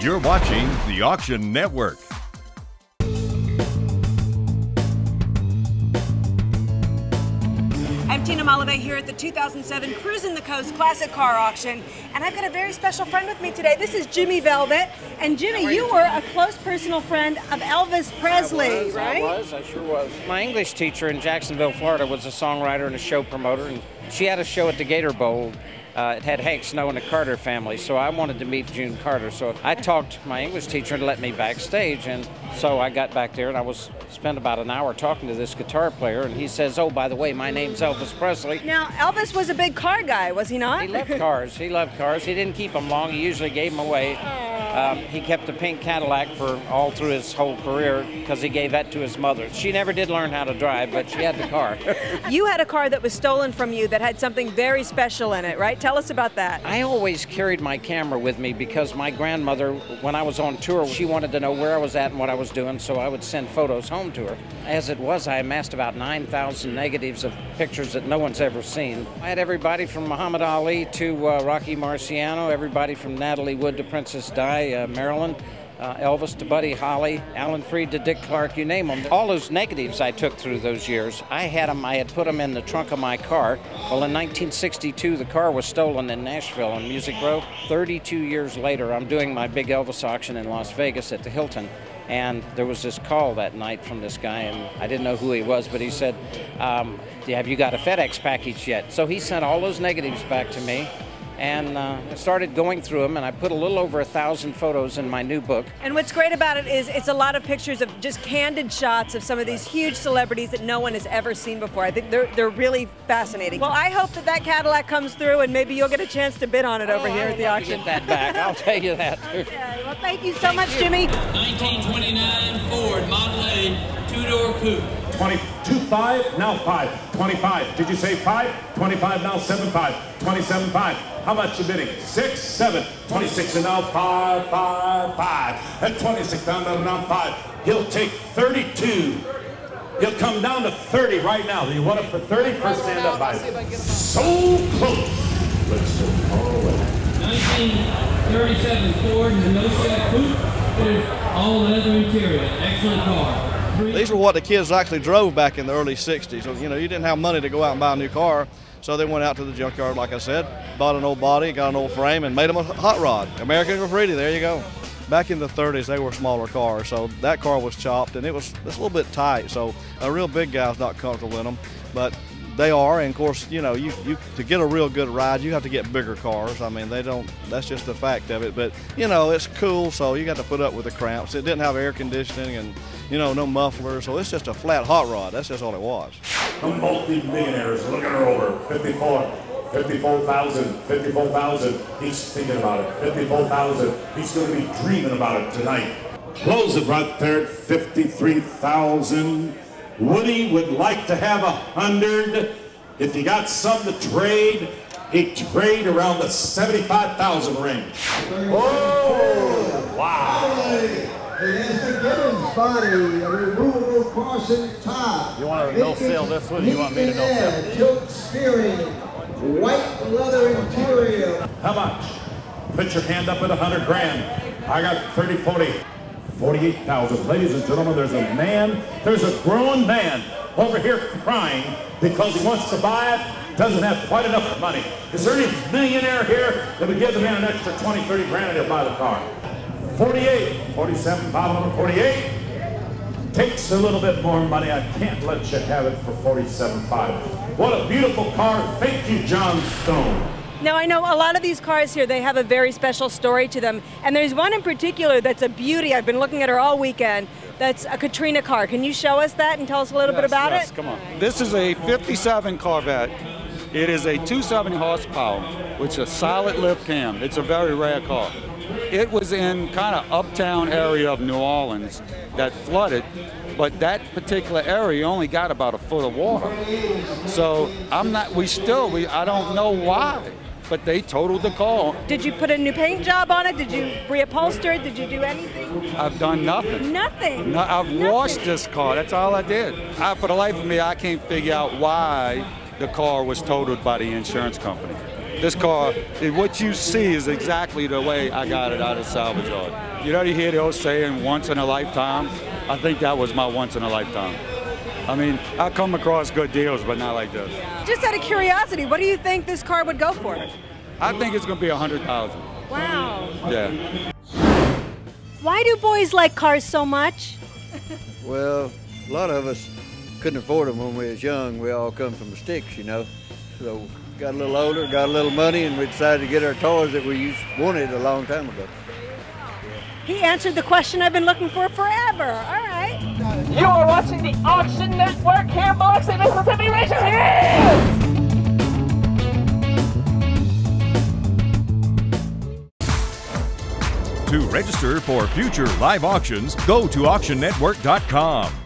You're watching the Auction Network. I'm Tina Malave here at the 2007 Crusin the Coast Classic Car Auction, and I've got a very special friend with me today. This is Jimmy Velvet, and Jimmy, you were a close personal friend of Elvis Presley, right? I sure was. My English teacher in Jacksonville, Florida was a songwriter and a show promoter, and she had a show at the Gator Bowl. It had Hank Snow and the Carter family, so I wanted to meet June Carter. So I talked my English teacher to let me backstage, and so I got back there and I spent about an hour talking to this guitar player, and he says, "Oh, by the way, my name's Elvis Presley." Now, Elvis was a big car guy, was he not? He loved cars. He loved cars. He didn't keep them long. He usually gave them away. He kept a pink Cadillac for all through his whole career because he gave that to his mother. She never did learn how to drive, but she had the car. You had a car that was stolen from you that had something very special in it, right? Tell us about that. I always carried my camera with me because my grandmother, when I was on tour, she wanted to know where I was at and what I was doing, so I would send photos home to her. As it was, I amassed about 9,000 negatives of pictures that no one's ever seen. I had everybody from Muhammad Ali to Rocky Marciano, everybody from Natalie Wood to Princess Di, Marilyn, Elvis to Buddy Holly, Alan Freed to Dick Clark, you name them. All those negatives I took through those years, I had put them in the trunk of my car. Well, in 1962, the car was stolen in Nashville on Music Row. 32 years later, I'm doing my big Elvis auction in Las Vegas at the Hilton. And there was this call that night from this guy, and I didn't know who he was, but he said, have you got a FedEx package yet? So he sent all those negatives back to me. And I started going through them, and I put a little over 1,000 photos in my new book. And what's great about it is it's a lot of pictures of just candid shots of some of these huge celebrities that no one has ever seen before. I think they're really fascinating. Well, I hope that Cadillac comes through, and maybe you'll get a chance to bid on it over here at the auction. Get that back, I'll tell you that. Okay, well, thank you so much, Jimmy. 1929 Ford Model A two-door coupe. 22.5, now 5. 25. Did you say 5? 25, now 7.5. 27.5. How much you bidding? 6, 7. 26, and now 5, 5, 5. At 26, down 5. He'll take 32. He'll come down to 30 right now. Do you want it for 30? First stand up by so close. Let's go far away. 1937 Ford no-set coupe. It is all leather interior. Excellent car. These were what the kids actually drove back in the early 60s. So, you know, you didn't have money to go out and buy a new car, so they went out to the junkyard, like I said, bought an old body, got an old frame, and made them a hot rod. American Graffiti, there you go. Back in the 30s, they were smaller cars, so that car was chopped, and it's a little bit tight, so a real big guy's not comfortable in them, but they are, and of course, you know, to get a real good ride, you have to get bigger cars. I mean, that's just the fact of it, but, you know, it's cool, so you got to put up with the cramps. It didn't have air conditioning and, you know, no muffler, so it's just a flat hot rod. That's just all it was. The multi-millionaires looking her over. 54,000, 54,000. He's thinking about it. 54,000. He's going to be dreaming about it tonight. Close it right there at 53,000. Woody would like to have 100. If you got something to trade, he'd trade around the 75,000 range. Oh, wow. It is the Gibbons body, a removable Crusin top. You want to no-sell this one, or you want me to no-sell? Tilt steering, white leather interior. How much? Put your hand up at 100 grand. I got 30, 40. 48,000. Ladies and gentlemen, there's a grown man over here crying because he wants to buy it, doesn't have quite enough money. Is there any millionaire here that would give the man an extra 20, 30 grand and he'll buy the car? 48, 47, 548. Takes a little bit more money. I can't let you have it for 47.5. What a beautiful car. Thank you, John Stone. Now, I know a lot of these cars here, they have a very special story to them. And there's one in particular that's a beauty. I've been looking at her all weekend. That's a Katrina car. Can you show us that and tell us a little bit about it? Come on. This is a 57 Corvette. It is a 270 horsepower, which is a solid lift cam. It's a very rare car. It was in kind of uptown area of New Orleans that flooded, but that particular area only got about a foot of water. So I don't know why, but they totaled the car. Did you put a new paint job on it? Did you reupholster it? Did you do anything? I've done nothing. Nothing? No, I've washed this car. That's all I did. For the life of me, I can't figure out why the car was totaled by the insurance company. This car, what you see is exactly the way I got it out of the salvage yard. You know, you hear the old saying, once in a lifetime? I think that was my once in a lifetime. I mean, I come across good deals, but not like this. Just out of curiosity, what do you think this car would go for? I think it's going to be $100,000. Wow. Yeah. Why do boys like cars so much? Well, a lot of us couldn't afford them when we was young. We all come from the sticks, you know. So got a little older, got a little money, and we decided to get our toys that we wanted a long time ago. He answered the question I've been looking for forever. All right. You are watching the Auction Network here in Biloxi, Mississippi. Raise your hands! To register for future live auctions, go to auctionnetwork.com.